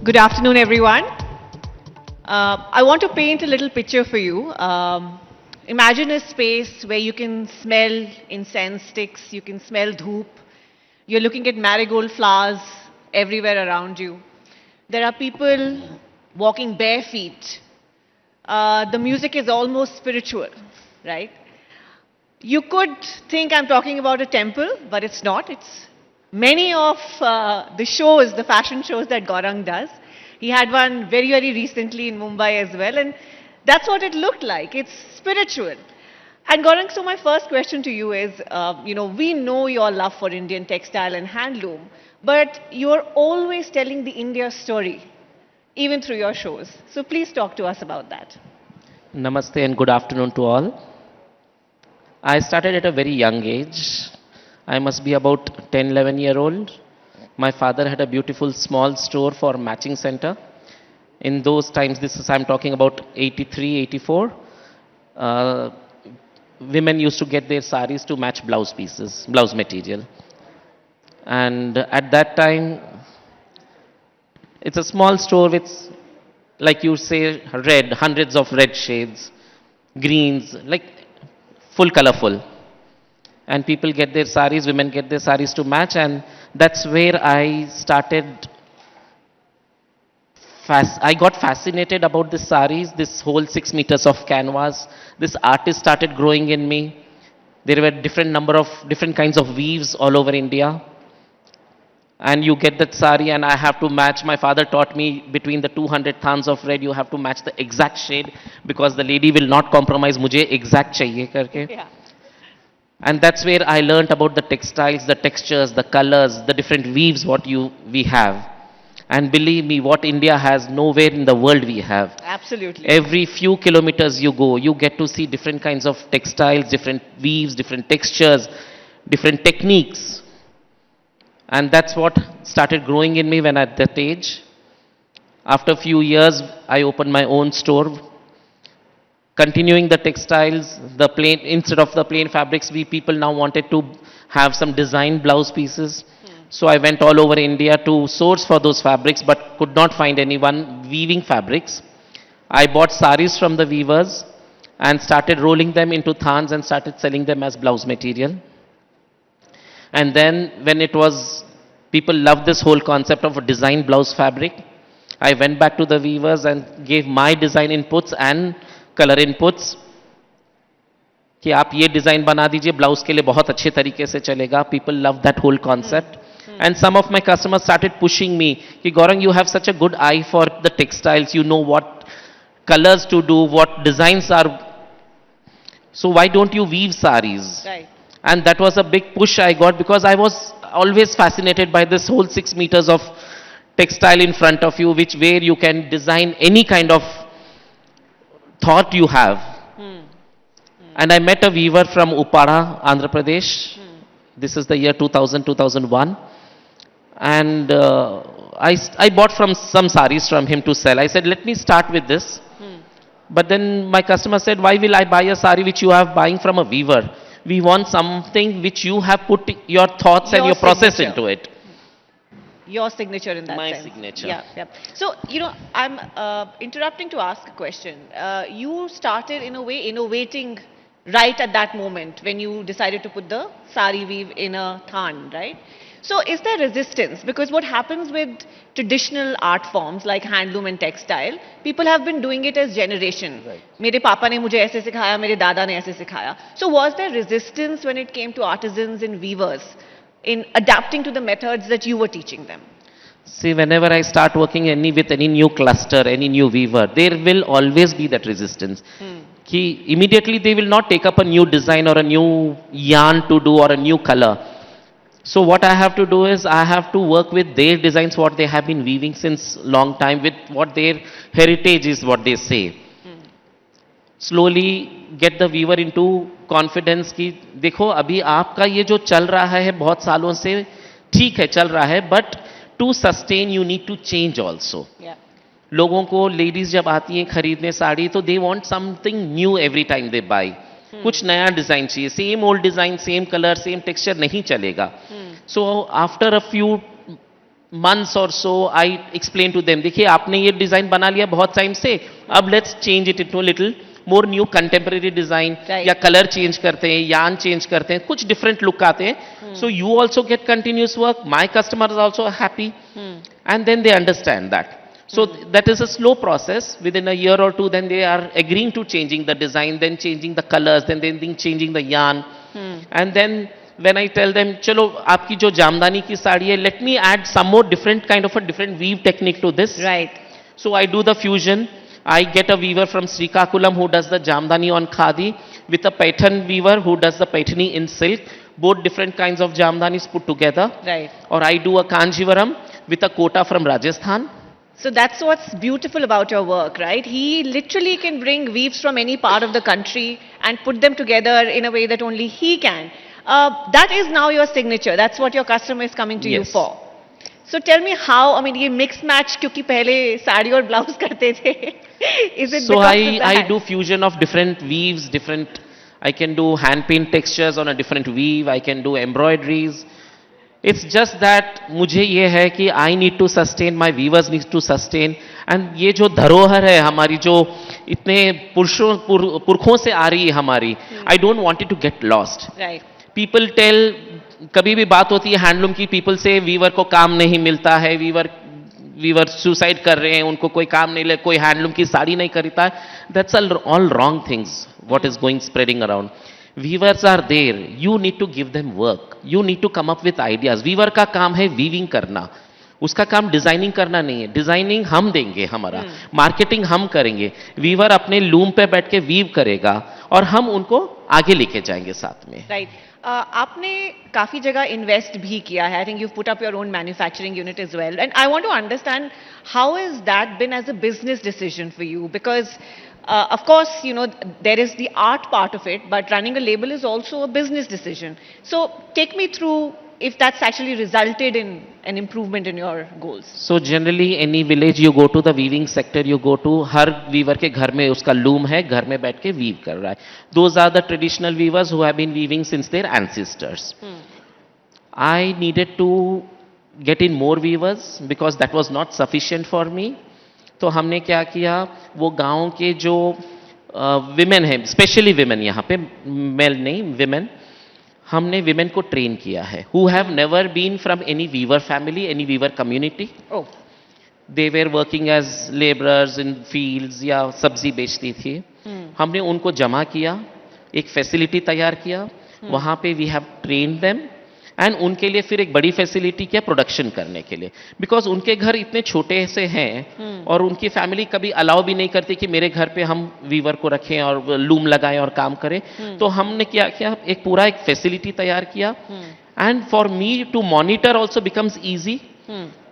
Good afternoon, everyone. I want to paint a little picture for you. Imagine a space where you can smell incense sticks, you can smell dhoop. You're looking at marigold flowers everywhere around you. There are people walking bare feet. The music is almost spiritual, right? You could think I'm talking about a temple, but it's not. It's many of the shows, the fashion shows that Gaurang does. He had one very, very recently in Mumbai as well, and that's what it looked like. It's spiritual. And Gaurang, so my first question to you is, we know your love for Indian textile and handloom, but you're always telling the India story, even through your shows. So please talk to us about that. Namaste and good afternoon to all. I started at a very young age. I must be about 10, 11 year old. My father had a beautiful small store for matching center. In those times, I'm talking about 83, 84. Uh, Women used to get their saris to match blouse pieces, blouse material. And at that time, it's a small store with, like you say, red, hundreds of red shades, greens, like full colorful. And people get their saris, women get their saris to match, and that's where I started. I got fascinated about the saris, this whole 6 meters of canvas. This artist started growing in me. There were different kinds of weaves all over India. And you get that sari, and I have to match. My father taught me between the 200 thans of red, you have to match the exact shade because the lady will not compromise. मुझे exact चाहिए करके. Yeah. And that's where I learned about the textiles, the textures, the colors, the different weaves we have. And believe me, what India has, nowhere in the world we have. Absolutely. Every few kilometers you go, you get to see different kinds of textiles, different weaves, different textures, different techniques. And that's what started growing in me when at that age. After a few years, I opened my own store. Continuing the textiles, instead of the plain fabrics, we people now wanted to have some design blouse pieces. So I went all over India to source for those fabrics, but could not find anyone weaving fabrics. I bought saris from the weavers and started rolling them into thans and started selling them as blouse material. And then when people loved this whole concept of a design blouse fabric, I went back to the weavers and gave my design inputs and color inputs कि आप ये design बना दीजिए blouse के लिए बहुत अच्छे तरीके से चलेगा. People love that whole concept. And some of my customers started pushing me कि Gaurang, you have such a good eye for the textiles, you know what colors to do, what designs are, so why don't you weave saris? Right. And that was a big push I got because I was always fascinated by this whole 6 meters of textile in front of you, where you can design any kind of thought you have. And I met a weaver from Upara, Andhra Pradesh. This is the year 2000, 2001. And I bought some saris from him to sell. I said, let me start with this. But then my customer said, why will I buy a sari which you are buying from a weaver? We want something which you have put your thoughts and your process into it. Your signature in that My sense. signature. Yeah, yeah. So, I'm interrupting to ask a question. You started, in a way, innovating right at that moment when you decided to put the sari weave in a than, right? So, is there resistance? Because what happens with traditional art forms like handloom and textile, people have been doing it as generation. Right. मेरे पापा ने मुझे ऐसे सिखाया, मेरे दादा ने ऐसे सिखाया. So, was there resistance when it came to artisans and weavers in adapting to the methods that you were teaching them? See, whenever I start working with any new cluster, any new weaver, there will always be that resistance. Immediately they will not take up a new design or a new yarn to do or a new color. So what I have to do is I have to work with their designs, what they have been weaving since long time, with what their heritage is, what they say. Slowly get the weaver into confidence कि देखो अभी आपका ये जो चल रहा है बहुत सालों से ठीक है चल रहा है, but to sustain you need to change also. Yeah. लोगों को लेडीज जब आती हैं खरीदने साड़ी तो they want something new every time they buy. कुछ नया डिजाइन चाहिए. Same old design, same colour, same texture नहीं चलेगा. So after a few months or so, I explain to them, देखिए आपने ये डिजाइन बना लिया बहुत टाइम से, अब let's change it into little more new contemporary design, Right. या कलर चेंज करते हैं, यान चेंज करते हैं, कुछ डिफरेंट लुक आते हैं. So you also get continuous work, my customer is also happy, and then they understand that. So that is a slow process. Within a year or two, then they are agreeing to changing the design, then changing the colors, then changing the yarn. And then when I tell them, chalo, aapki jo jamdani ki saadi hai, let me add some more different kind of a different weave technique to this. Right. So I do the fusion. I get a weaver from Srikakulam who does the jamdani on khadi, with a Pathan weaver who does the Paithani in silk. Both different kinds of jamdanis put together. Right. Or I do a Kanjivaram with a kota from Rajasthan. So that's what's beautiful about your work, right? He literally can bring weaves from any part of the country and put them together in a way that only he can. That is now your signature. That's what your customer is coming to you Yes. for. So tell me how, I mean, ये mix match क्योंकि पहले साड़ी और blouse करते थे. Is it So because of I that? do fusion of different weaves, different, I can do hand paint textures on a different weave, I can do embroideries. It's just that मुझे ये है कि I need to sustain, my weavers need to sustain, and ये जो धरोहर है हमारी जो इतने पुरखों से आ रही है हमारी, I don't want it to get lost. Right. People tell, कभी भी बात होती है हैंडलूम की, पीपल से वीवर को काम नहीं मिलता है, वीवर सुसाइड कर रहे हैं, उनको कोई काम नहीं ले, कोई हैंडलूम की साड़ी नहीं खरीदता है. That's all wrong things what is going spreading around. Weavers are there, you need to give them work, you need to come up with ideas. Weaver का काम है वीविंग करना, उसका काम डिजाइनिंग करना नहीं है. डिजाइनिंग हम देंगे, हमारा मार्केटिंग हम करेंगे, वीवर अपने लूम पे बैठ के वीव करेगा और हम उनको आगे लेके जाएंगे साथ में. राइट. आपने काफी जगह इन्वेस्ट भी किया है. I think you put up your own manufacturing unit as well, and I want to understand how is that been as a business decision for you, because of course, you know, there is the art part of it, but running a label is also a business decision. So take me through if that's actually resulted in an improvement in your goals. So generally any village you go to, the weaving sector you go to, her weaver के घर में उसका loom है, घर में बैठ के weave कर रहा है. Those are the traditional weavers who have been weaving since their ancestors. I needed to get in more weavers because that was not sufficient for me. तो हमने क्या किया, वो गांव के जो विमेन हैं, स्पेशली विमेन, यहाँ पे मेल नहीं, विमेन, हमने विमेन को ट्रेन किया है, who have never been from any weaver family, any weaver community. Oh. They were working as labourers in fields या सब्जी बेचती थी. हमने उनको जमा किया, एक फैसिलिटी तैयार किया, वहां पे we have train them, and उनके लिए फिर एक बड़ी फैसिलिटी किया प्रोडक्शन करने के लिए, बिकॉज उनके घर इतने छोटे से हैं और उनकी फैमिली कभी अलाउ भी नहीं करती कि मेरे घर पे हम वीवर को रखें और लूम लगाएं और काम करें. तो हमने क्या किया, एक पूरा एक फैसिलिटी तैयार किया, and for me to monitor also becomes easy.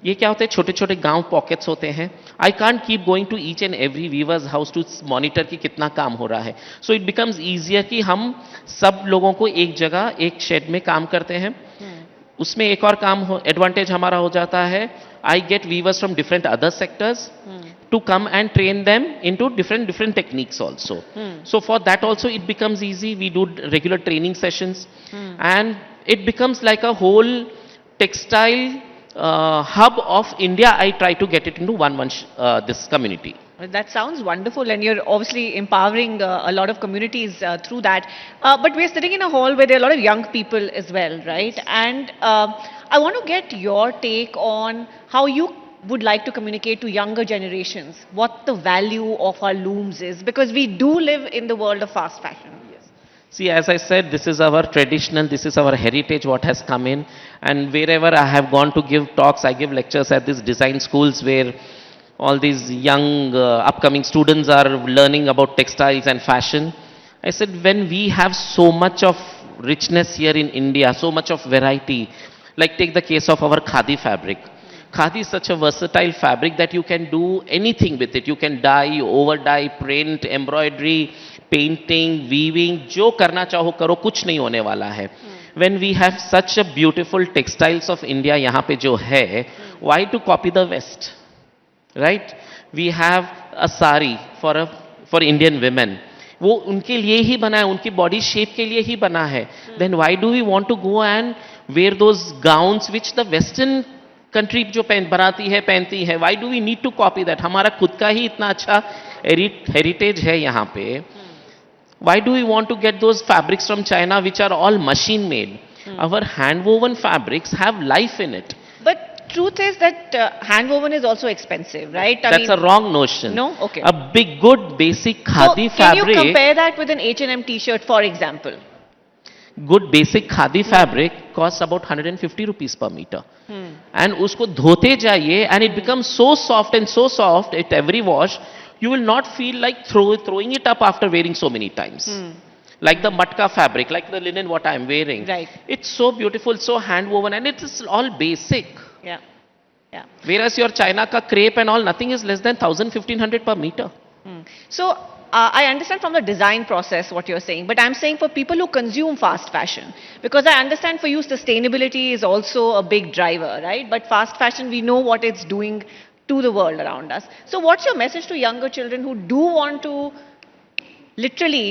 ये क्या होते हैं, छोटे छोटे गांव पॉकेट्स होते हैं. I can't keep going to each and every weavers house to monitor कि कितना काम हो रहा है. सो इट बिकम्स ईजियर कि हम सब लोगों को एक जगह एक शेड में काम करते हैं. उसमें एक और काम एडवांटेज हमारा हो जाता है, I get weavers from different other sectors to come and train them into different techniques also. So for that also it becomes easy. We do regular training sessions, and it becomes like a whole textile hub of India. I try to get it into this community. Well, that sounds wonderful, and you're obviously empowering a lot of communities through that. But we're sitting in a hall where there are a lot of young people as well, right? And I want to get your take on how you would like to communicate to younger generations what the value of our looms is, because we do live in the world of fast fashion. See, as I said, this is our traditional, this is our heritage, what has come in. And wherever I have gone to give talks, I give lectures at these design schools where all these young upcoming students are learning about textiles and fashion. I said, when we have so much of richness here in India, so much of variety, like take the case of our khadi fabric. Khadi is such a versatile fabric that you can do anything with it. You can dye, over dye, print, embroidery, painting, weaving, जो करना चाहो करो, कुछ नहीं होने वाला है. When we have such a beautiful textiles of India यहाँ पे जो है, why to copy the West, right? We have a sari for Indian women. वो उनके लिए ही बना है, उनकी body shape के लिए ही बना है. Then why do we want to go and wear those gowns which the Western country जो बनाती है पहनती है, why do we need to copy that? हमारा खुद का ही इतना अच्छा हेरिटेज है यहाँ पे. Why do we want to get those fabrics from China which are all machine made? Our hand woven fabrics have life in it. But truth is that hand woven is also expensive, right? That's a wrong notion. No? Okay. A big, good, basic khadi So, can fabric. you compare that with an H&M t-shirt, for example? Good basic khadi fabric costs about 150 rupees per meter. And usko dhote jaiye and it becomes so soft and so soft at every wash, you will not feel like throwing it up after wearing so many times. Like the matka fabric, like the linen what I am wearing. Right. It's so beautiful, so hand woven, and it is all basic. Yeah. Yeah. Whereas your China ka crepe and all, nothing is less than 1,000-1,500 per meter. So, I understand from the design process what you're saying, but I'm saying for people who consume fast fashion, because I understand for you sustainability is also a big driver, right? But fast fashion, we know what it's doing to the world around us. So, what's your message to younger children who do want to literally,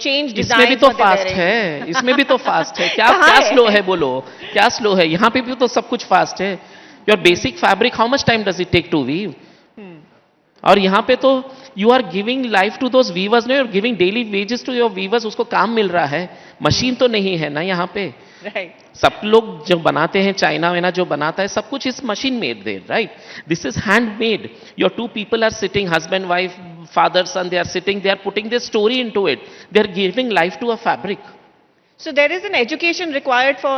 change design? इसमें भी तो fast है, इसमें भी तो fast है. क्या slow है बोलो? क्या स्लो है? यहाँ पे भी तो सब कुछ फास्ट है. Your basic fabric, how much time does it take to weave? और यहाँ पे तो you are giving life to those weavers, no? You're giving daily wages to your weavers. उसको काम मिल रहा है. मशीन तो नहीं है ना यहाँ पे. Right. सब लोग जो बनाते हैं, चाइना वेना जो बनाता है, सब कुछ इस machine made there, right? This is hand made. Your two people are sitting, husband wife, father son, they are sitting, they are putting their story into it, they are giving life to a fabric. So there is an education required for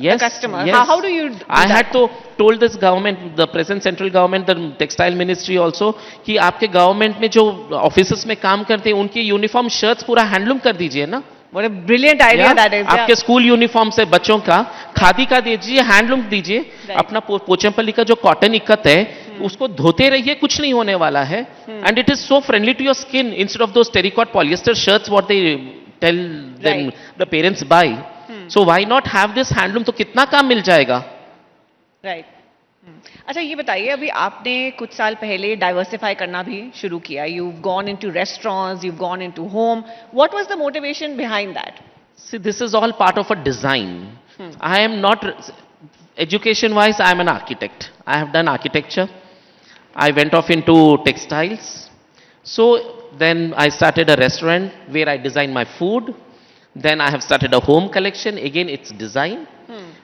the customer. Yes. How do you do I that? had to told this government, the present central government, the textile ministry also, कि आपके government में जो offices में काम करते हैं उनकी uniform shirts पूरा हैंडलूम कर दीजिए ना. What a brilliant idea that is. आपके स्कूल यूनिफॉर्म से बच्चों का खादी का दीजिए, हैंडलूम दीजिए. अपना पोचमपल्ली का जो कॉटन इक्कत है उसको धोते रहिए, कुछ नहीं होने वाला है. And it is so friendly to your skin instead of those terrycot polyester shirts what they tell them the parents buy. So why not have this handloom? तो कितना काम मिल जाएगा. राइट. अच्छा, ये बताइए, अभी आपने कुछ साल पहले डाइवर्सिफाई करना भी शुरू किया. You gone into restaurants, you gone into home. What was the motivation behind that? See, this is all part of a design. I am not, education wise, I am an architect. I have done architecture. I went off into textiles. So then I started a restaurant where I design my food. Then I have started a home collection. Again, it's design.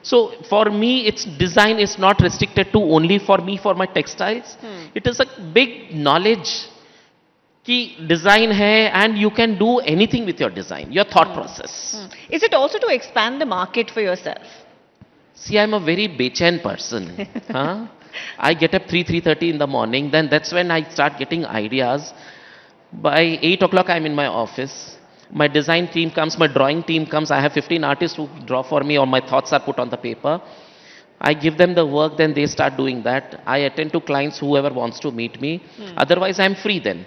So for me, it's design is not restricted to only for me, for my textiles. It is a big knowledge कि design है and you can do anything with your design, your thought process. Is it also to expand the market for yourself? See, I'm a very bechain person. Huh? I get up 3:30 in the morning. Then that's when I start getting ideas. By 8 o'clock, I'm in my office. My design team comes, my drawing team comes. I have 15 artists who draw for me, or my thoughts are put on the paper. I give them the work, then they start doing that. I attend to clients, whoever wants to meet me. Otherwise, I'm free then.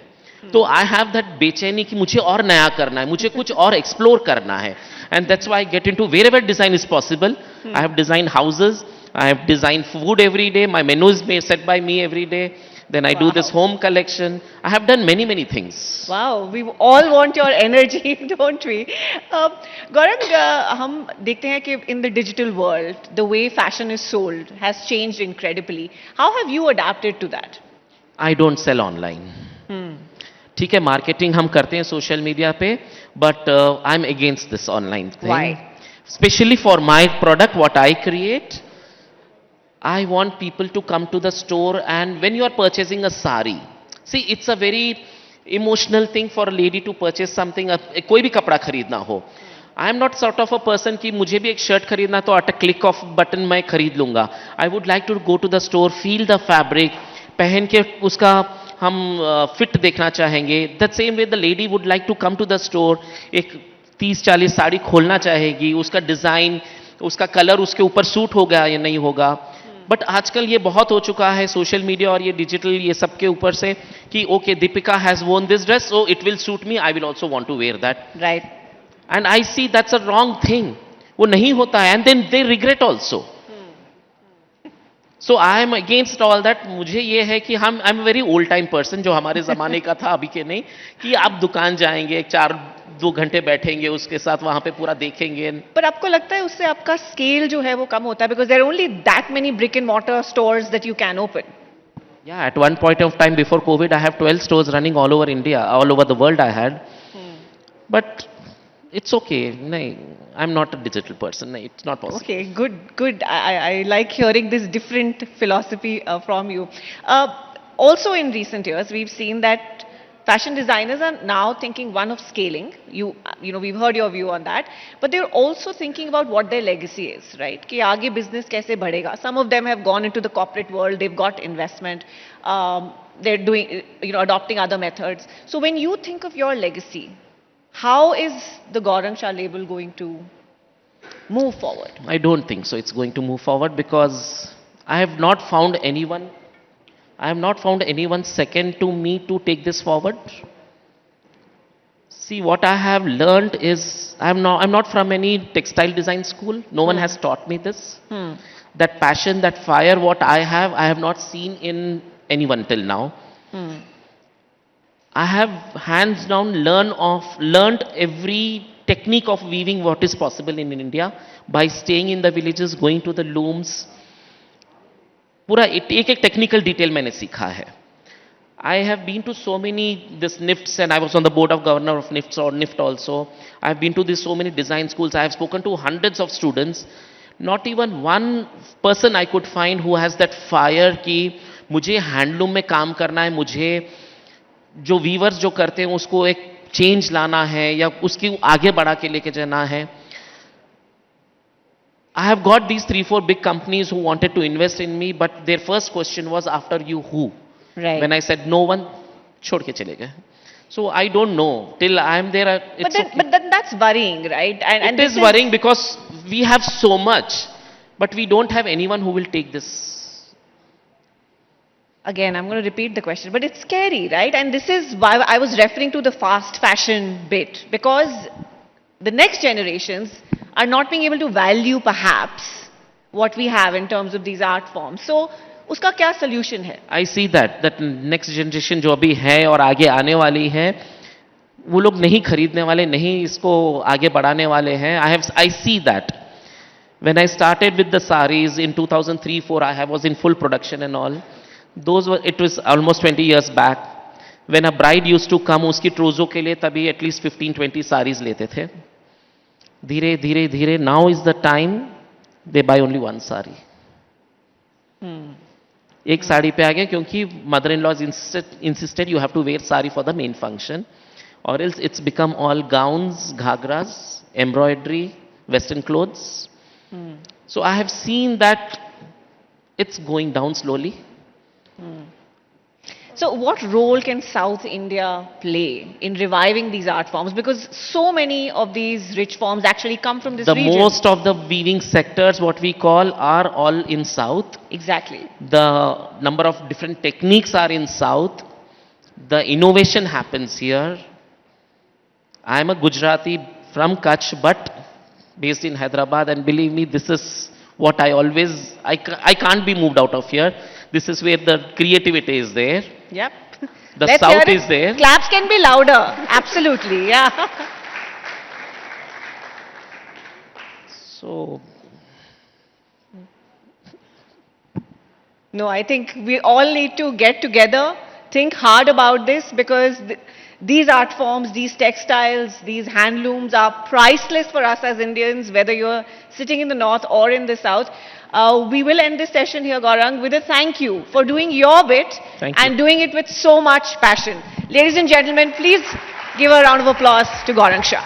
तो I have that बेचैनी कि मुझे और नया करना है, मुझे कुछ और एक्सप्लोर करना है. And that's why I get into wherever design is possible. I have design houses, I have designed food every day. My menu is set by me every day. Then I do this home collection. I have done many, many things. Wow, we all want your energy, don't we? Gaurang, हम देखते हैं कि in the digital world, the way fashion is sold has changed incredibly. How have you adapted to that? I don't sell online. ठीक है, marketing हम करते हैं social media पे, but I am against this online thing. Why? Especially for my product, what I create, I want people to come to the store, and when you are purchasing a sari, see, it's a very emotional thing for a lady to purchase something. कोई भी कपड़ा खरीदना हो, I am not sort of a person कि मुझे भी एक shirt खरीदना तो at a click of button मैं खरीद लूंगा. I would like to go to the store, feel the fabric, पहन के उसका हम फिट देखना चाहेंगे. That same way the lady would like to come to the store, एक 30-40 साड़ी खोलना चाहेगी, उसका डिजाइन, उसका कलर उसके ऊपर सूट होगा या नहीं होगा. बट आजकल ये बहुत हो चुका है सोशल मीडिया और ये डिजिटल, ये सब के ऊपर से कि okay, Deepika has worn this dress, so it will suit me, I will also want to wear that. Right. And I see that's a wrong thing. वो नहीं होता है, and then they regret also. So I am against all that. मुझे ये है कि हम I am very old time person, जो हमारे ज़माने का था, अभी के नहीं, कि आप दुकान जाएंगे, 4-2 घंटे बैठेंगे उसके साथ, वहाँ पे पूरा देखेंगे. पर आपको लगता है उससे आपका स्केल जो है वो कम होता है, because there are only that many brick and mortar stores that you can open. Yeah, at one point of time before COVID, I have 12 stores running all over India, all over the world I had. But it's okay. No, I'm not a digital person. No, it's not possible. Okay, good, good. I like hearing this different philosophy from you. Also, in recent years, we've seen that fashion designers are now thinking one of scaling. You know, we've heard your view on that, but they're also thinking about what their legacy is, right? कि आगे business कैसे बढ़ेगा? Some of them have gone into the corporate world. They've got investment. They're doing, adopting other methods. So when you think of your legacy, how is the Gaurang Shah label going to move forward? I don't think so. It's going to move forward because I have not found anyone. I have not found anyone second to me to take this forward. See, what I have learned is I'm not from any textile design school. No one has taught me this. That passion, that fire, what I have not seen in anyone till now. I have hands down learned every technique of weaving what is possible in India by staying in the villages, going to the looms. पूरा एक एक technical detail मैंने सीखा है. I have been to so many this NIFTs, and I was on the board of governor of NIFTs or NIFT also. I have been to this so many design schools. I have spoken to hundreds of students. Not even one person I could find who has that fire कि मुझे handloom में काम करना है, मुझे जो viewers जो करते हैं उसको एक चेंज लाना है या उसकी आगे बढ़ा के लेके जाना है. I have got these 3-4 big companies who wanted to invest in me, but their first question was, after you who? Right. When I said no one, छोड़ के चले गए. So I don't know till I am there. It's okay. But then that's worrying, right? And it is worrying because we have so much, but we don't have anyone who will take this. Again, I'm going to repeat the question, but it's scary, right? And this is why I was referring to the fast fashion bit, because the next generations are not being able to value perhaps what we have in terms of these art forms. So, उसका क्या solution है? I see that next generation जो अभी है और आगे आने वाली है, वो लोग नहीं खरीदने वाले, नहीं इसको आगे बढ़ाने वाले हैं. I see that. When I started with the saris in 2003-4, I was in full production and all. It was almost 20 years back. When a bride used to come, उसकी ट्रोजो के लिए तभी at least 15-20 saris लेते थे. धीरे धीरे धीरे, now is the time they buy only one sari. एक साड़ी पे आ गए क्योंकि mother in laws insisted you have to wear sari for the main function, or else it's become all gowns, ghagras, embroidery, western clothes. So I have seen that it's going down slowly. So what role can South India play in reviving these art forms? Because so many of these rich forms actually come from this region. Most of the weaving sectors, what we call, are all in South. Exactly. The number of different techniques are in South. The innovation happens here. I am a Gujarati from Kutch, but based in Hyderabad, and believe me, this is what I can't be moved out of here. This is where the creativity is there. Yep. The Let's South hear it. is there. Claps can be louder. Absolutely. Yeah. So, no, I think we all need to get together, think hard about this, because these art forms, these textiles, these handlooms are priceless for us as Indians, whether you're sitting in the north or in the south. We will end this session here, Gaurang, with a thank you for doing your bit and doing it with so much passion. Ladies and gentlemen, please give a round of applause to Gaurang Shah.